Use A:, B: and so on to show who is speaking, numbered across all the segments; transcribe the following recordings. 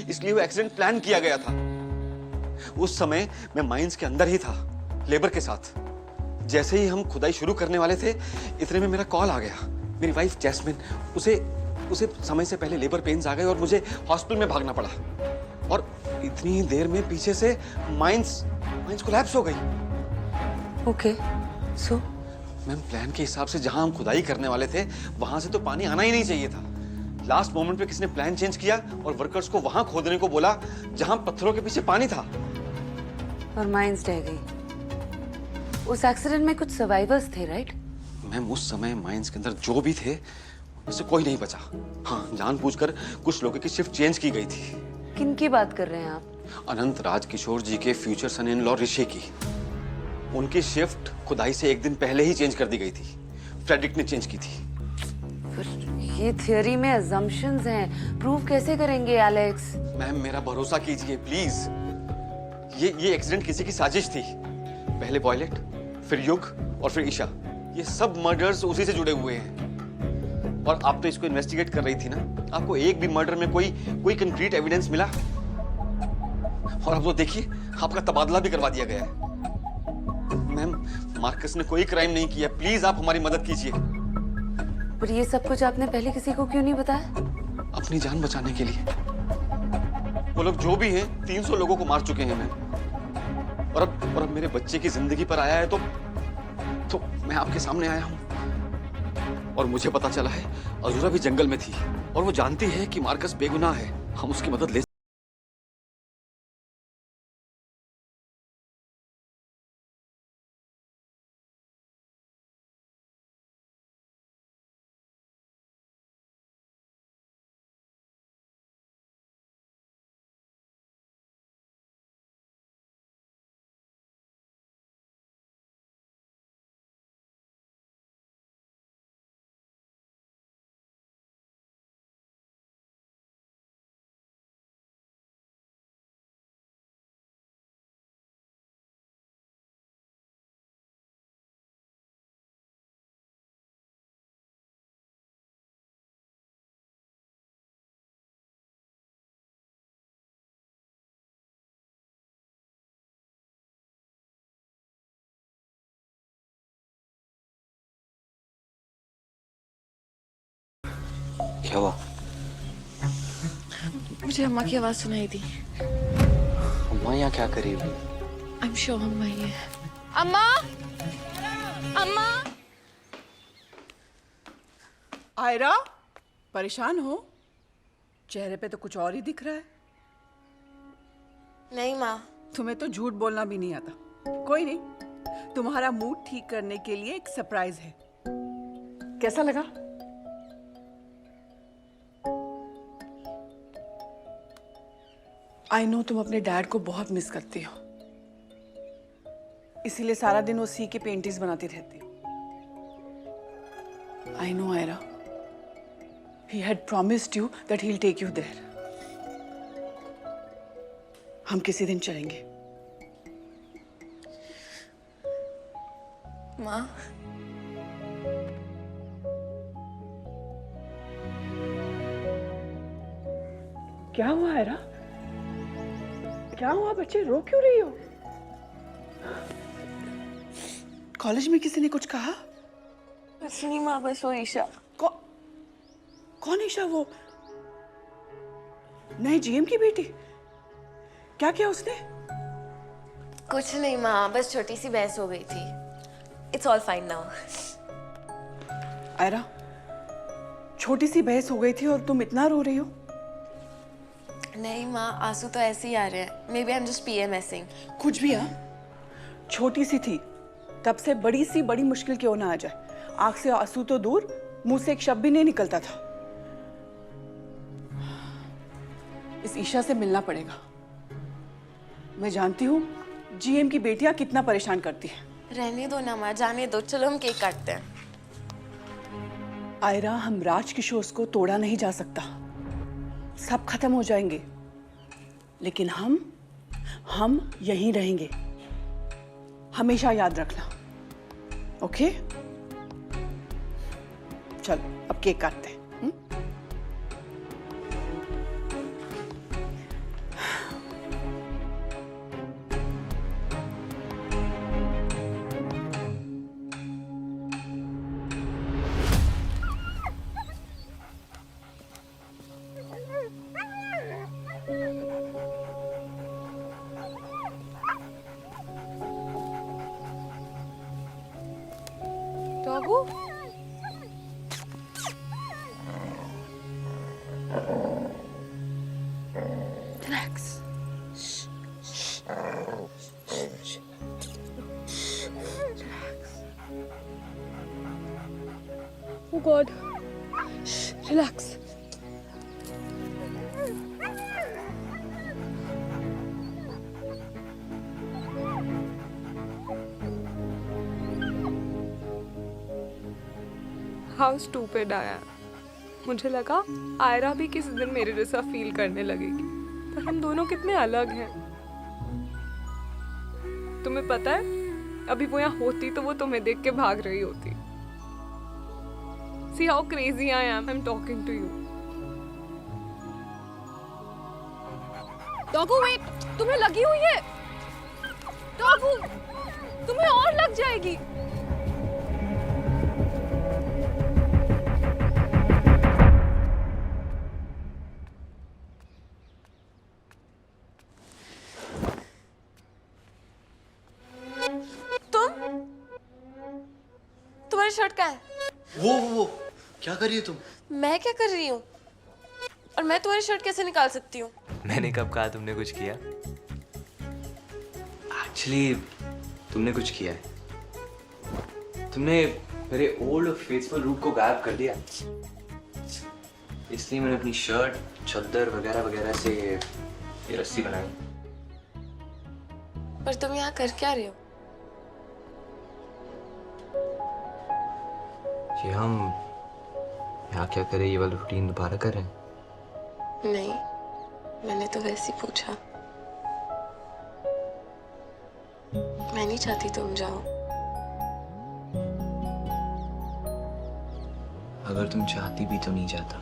A: इसलिए वो accident plan किया गया था। उस समय मैं माइंस के अंदर ही था, लेबर के साथ। जैसे ही हम खुदाई शुरू करने वाले थे, इतने में मेरा कॉल आ गया। मेरी वाइफ जैस्मिन, उसे समय से पहले लेबर पेन्स आ गए और मुझे हॉस्पिटल में भागना पड़ा। और इतनी देर में पीछे से माइंस कोलैप्स हो गई।
B: ओके, सो
A: मैम, प्लान के हिसाब से जहां हम खुदाई करने वाले थे वहां से तो पानी आना ही नहीं चाहिए था। लास्ट मोमेंट पे किसने प्लान चेंज किया और वर्कर्स को वहां खोदने को बोला जहां पत्थरों के पीछे पानी था।
B: और माइंस रह गई। उस एक्सीडेंट में कुछ सर्वाइवर्स थे, राइट?
A: मैम, उस समय माइंस के अंदर जो भी थे उससे कोई नहीं बचा। हाँ, जानबूझकर कुछ लोगों की शिफ्ट चेंज की गई थी।
B: किन की बात कर रहे हैं आप?
A: अनंत राज किशोर जी के फ्यूचर सन इन लॉ ऋषि की। उनकी शिफ्ट खुदाई से एक दिन पहले ही चेंज कर दी गई थी। फ्रेडरिक ने चेंज की थी।
B: पर ये थियरी में अजम्पशंस हैं, प्रूव कैसे करेंगे एलेक्स?
A: मैम, मेरा भरोसा कीजिए प्लीज। ये एक्सीडेंट किसी की साजिश थी। पहले वॉयलेट, फिर युग और फिर ईशा, ये सब मर्डर्स उसी से जुड़े हुए हैं। और आप तो इसको इन्वेस्टिगेट कर रही थी ना, आपको एक भी मर्डर में कोई कंक्रीट एविडेंस मिला? और अब तो देखिए, आपका तबादला भी करवा दिया गया है। मैम, मार्कस ने कोई क्राइम नहीं किया, प्लीज आप हमारी मदद कीजिए।
B: पर ये सब कुछ आपने पहले किसी को क्यों नहीं बताया?
A: अपनी जान बचाने के लिए। वो लोग जो भी हैं, 300 लोगों को मार चुके हैं मैम। और अब मेरे बच्चे की जिंदगी पर आया है तो मैं आपके सामने आया हूं। और मुझे पता चला है अजूरा भी जंगल में थी और वो जानती है कि मार्कस बेगुनाह है। हम उसकी मदद ले। क्या हुआ?
C: मुझे अम्मा की आवाज सुनाई दी।
A: अम्मा यहाँ क्या कर रही है?
C: I'm sure अम्मा ही है। अम्मा, अम्मा।
D: आयरा, परेशान हो? चेहरे पे तो कुछ और ही दिख रहा है।
C: नहीं माँ।
D: तुम्हें तो झूठ बोलना भी नहीं आता। कोई नहीं, तुम्हारा मूड ठीक करने के लिए एक सरप्राइज है। कैसा लगा? आई नो तुम अपने डैड को बहुत मिस करती हो, इसीलिए सारा दिन वो सी के पेंटिंग्स बनाती रहती हो। I know Aira, he had promised you that he'll take you there. हम किसी दिन चलेंगे।
C: माँ,
D: क्या हुआ आयरा? क्या हुआ बच्चे, रो क्यों रही हो? कॉलेज में किसी ने कुछ कहा?
C: बस नहीं माँ, बस वो ईशा।
D: कौन ईशा? वो नए जीएम की बेटी? क्या किया उसने?
C: कुछ नहीं माँ, बस छोटी सी बहस हो गई थी। It's all fine now.
D: Ayra, छोटी सी बहस हो गई थी और तुम इतना रो रही हो?
C: नहीं माँ, आंसू तो ऐसे ही आ रहे हैं। Maybe I'm just PMSing.
D: कुछ भी हाँ, छोटी सी थी तब से बड़ी मुश्किल क्यों ना आ जाए। आंख से आंसू तो दूर, मुंह से एक शब्द भी नहीं निकलता था। इस ईशा से मिलना पड़ेगा। मैं जानती हूँ जीएम की बेटियां कितना परेशान करती हैं।
C: रहने दो ना माँ, जाने दो। चलो हम केक काटते हैं।
D: आयरा, हम राज किशोर को तोड़ा नहीं जा सकता। सब खत्म हो जाएंगे, लेकिन हम यहीं रहेंगे। हमेशा याद रखना, ओके? चलो अब केक काटते हैं।
C: डॉगू
B: relax.
C: Oh God. Relax.
E: How stupid I am. मुझे लगा आयरा भी किसी दिन मेरे जैसा फील करने लगेगी, पर हम दोनों कितने अलग हैं। तुम्हें पता है, अभी वो यहाँ होती तो वो तुम्हें देख के भाग रही होती। See how crazy I am. I'm talking to you. डॉगू वेट, तुम्हें लगी हुई है। डॉगू, तुम्हें और लग जाएगी।
C: तुम्हारी शर्ट कहाँ है?
A: वो क्या कर रही हो तुम?
C: मैं क्या कर रही हूँ? और मैं तुम्हारी शर्ट कैसे निकाल सकती हूँ?
F: मैंने कब कहा तुमने कुछ किया? एक्चुअली तुमने कुछ किया है। तुमने मेरे ओल्ड और फेथफुल रूप को गायब कर दिया, इसलिए मैंने अपनी शर्ट, चद्दर वगैरह वगैरह से ये रस्सी बनाई।
C: पर तुम यहाँ कर क्या रहे हो?
F: ये हम यहाँ क्या करें, ये वाला रूटीन दोबारा कर रहे हैं?
C: नहीं, मैंने तो वैसे ही पूछा। मैं नहीं चाहती तुम जाओ।
F: अगर तुम चाहती भी तो नहीं जाता।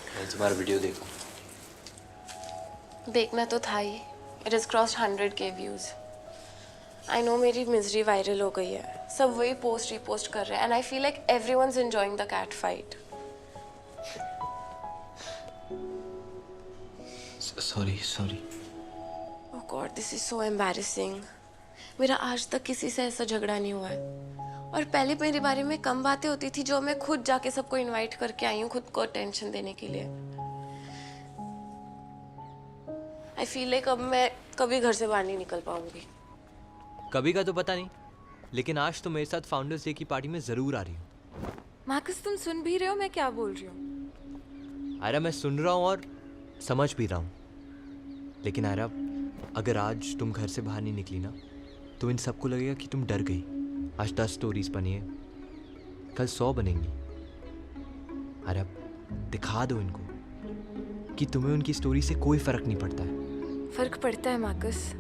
F: मैं तुम्हारा वीडियो देखूं?
C: देखना तो था ही। It is crossed 100K views. I know मेरी मिजरी वायरल हो गई है, सब वही पोस्ट रीपोस्ट कर रहे हैं, and I feel like everyone's enjoying the cat fight.
F: Sorry.
C: Oh God, this is so embarrassing. मेरा आज तक किसी से ऐसा झगड़ा नहीं हुआ है, और पहले मेरे बारे में कम बातें होती थी जो मैं खुद जाके सबको इनवाइट करके आई हूँ खुद को अटेंशन देने के लिए। आई फील लाइक अब मैं कभी घर से बाहर नहीं निकल पाऊंगी।
G: कभी का तो पता नहीं, लेकिन आज तो मेरे साथ फाउंडर्स डे की पार्टी में जरूर आ रही हूँ।
E: मार्कस, तुम सुन भी रहे हो मैं क्या बोल रही हूँ?
G: आयरा, मैं सुन रहा हूँ और समझ भी रहा हूँ, लेकिन आयरा, अगर आज तुम घर से बाहर नहीं निकली ना, तो इन सबको लगेगा कि तुम डर गई। आज 10 स्टोरीज बनी है, कल 100 बनेंगी। आयरा, दिखा दो इनको कि तुम्हें उनकी स्टोरी से कोई फर्क नहीं पड़ता है।
E: फर्क पड़ता है मार्कस।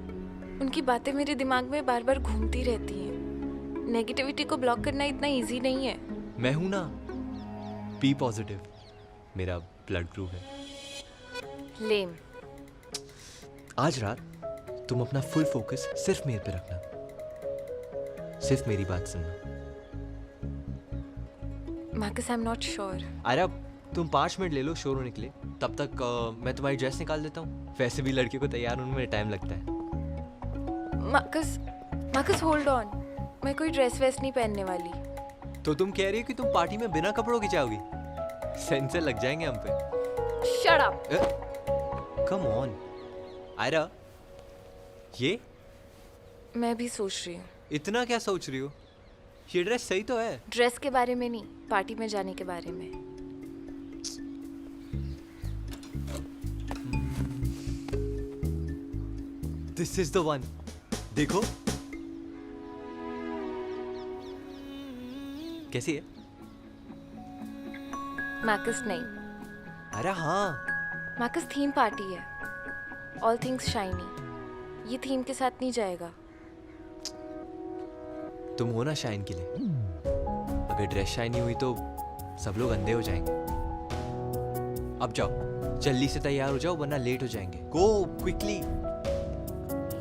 E: उनकी बातें मेरे दिमाग में बार बार घूमती रहती हैं। नेगेटिविटी को ब्लॉक करना इतना इजी नहीं है।
G: मैं हूं ना, बी पॉजिटिव, मेरा ब्लड ग्रुप है।
E: लेम।
G: आज रात तुम अपना फुल फोकस सिर्फ मेरे पे रखना, सिर्फ मेरी बात सुनना।
E: Marcus, I am not sure.
G: अरे तुम 5 मिनट ले लो शोर होने के लिए, तब तक मैं तुम्हारी ड्रेस निकाल देता हूँ। वैसे भी लड़कियों को तैयार होने में टाइम लगता है।
E: मार्कस होल्ड ऑन, मैं कोई ड्रेस वेस नहीं पहनने वाली।
G: तो तुम कह रही हो कि तुम पार्टी में बिना कपड़ों की जाओगी? सेंसर लग जाएंगे हम पे।
E: Shut up.
G: Come on Aira, ये
E: मैं भी सोच रही हूँ।
G: इतना क्या सोच रही हो? ये ड्रेस सही तो है।
E: ड्रेस के बारे में नहीं, पार्टी में जाने के बारे में।
G: This is the one. देखो कैसी है?
E: मार्कस नहीं।
G: अरे हाँ,
E: मार्कस, थीम पार्टी है, ऑल थिंग्स शाइनी। ये थीम के साथ नहीं जाएगा।
G: तुम हो ना शाइन के लिए। अगर ड्रेस शाइनी हुई तो सब लोग अंधे हो जाएंगे। अब जाओ, जल्दी से तैयार हो जाओ वरना लेट हो जाएंगे। Go quickly.